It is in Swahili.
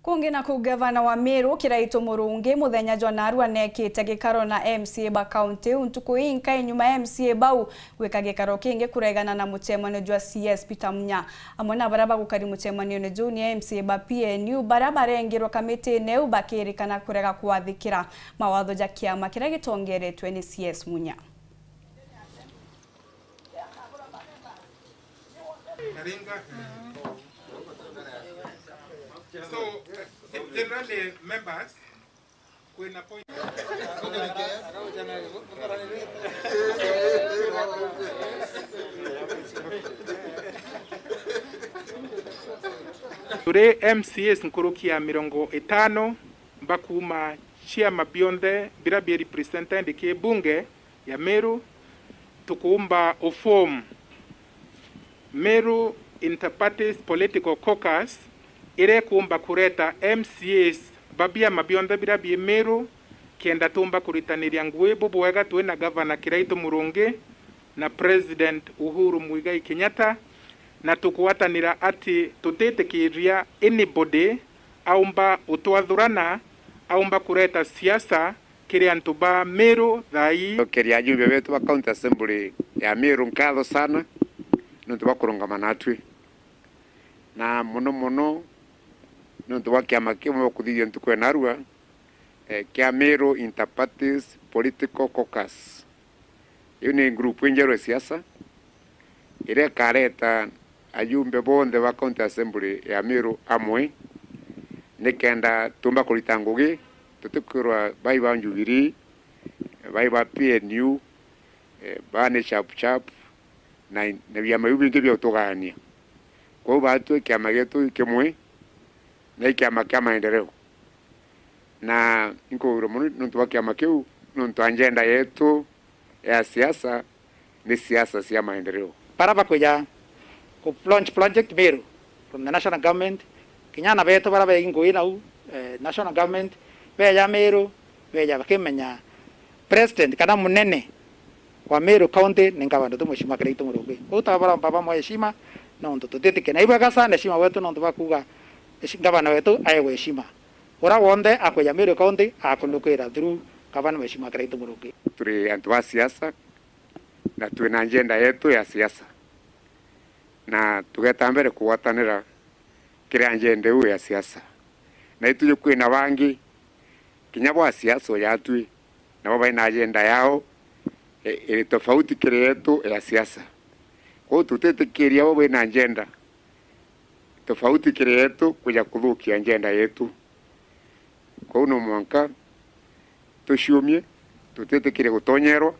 Kungi na kugavana wa Meru Kiraito Murungi muthenya Jonarua nekite gikaro na MCA ba county untuku inka inyuma MCA bau gwika gikaro kingi kuregana na mutemano jwa CS Peter Munya amwe na baraba gukari mutemano ne junior MCA ba PNU baraba rengirwa kamiti ne ubakirikana kurega kwathikira mawatho ja kiama kira gitongeretwe ni CS Munya. So, generally, members, when appointed. Today, MCS Nkurukia mirongo etano bakuma chiama bionde birabi representant ke bunge ya Meru tukuumba uform Meru Interparties Political Caucus ire kuumba kureta MCS babia mabionda birabi Meru kienda tumba kuritaniria ngwe bubwega tuwe na Governor Kiraito Murungi na President Uhuru Muigai Kenyatta na tukuwatanira ati tutetekiria anybody aumba utwathurana aumba kureta siasa kiri antuba Meru thai kiri ajumbe betu wa county assembly ya Meru nkatho sana nuntu bakurungama natwe na muno nuntu wa kiama kimwe kuthithia ntuku enarua kia Meru Interparties Political Caucus. Iyo ni group njerwe siasa ire kareta ajumbe bonde wa county assembly ya Meru amwe nikenda tumba kurita ngugi tutukirwa baiba Njugiri baiba PNU bane chap na byama yubingi bya utogania kwa batu kiama getu kimwe na kiama kya maendeleo na nko nuntu wa kiama kiu nuntu agenda yetu ya siasa ni siasa sia maendeleo para bakuya ku launch project Meru from the national government kinyana beto para benguira national government beya Meru beya bakimenya president kana munene wa Meru county ningabandu tumushima Kiraito Murungi utabara baba mo heshima na ndo tutete na ibwa gasa heshima wetu ndo bakuga gavana wetu ayewe heshima ora wonde akoya Meru county akundukwira through gavana heshima Kiraito Murungi turi antu wa siasa na tuwe agenda yetu ya siasa na tugeta mbere kuwatanira kire agenda yetu ya siasa na ituje kwina bangi kinyabwa siasa yatwi na baba ina agenda yao ile tofauti kire yetu ya siasa kwa tutete kiria baba ina agenda tofauti kire yetu kuja kudhukia agenda yetu kwa uno mwanka tushumie tutete kire gutonyerwa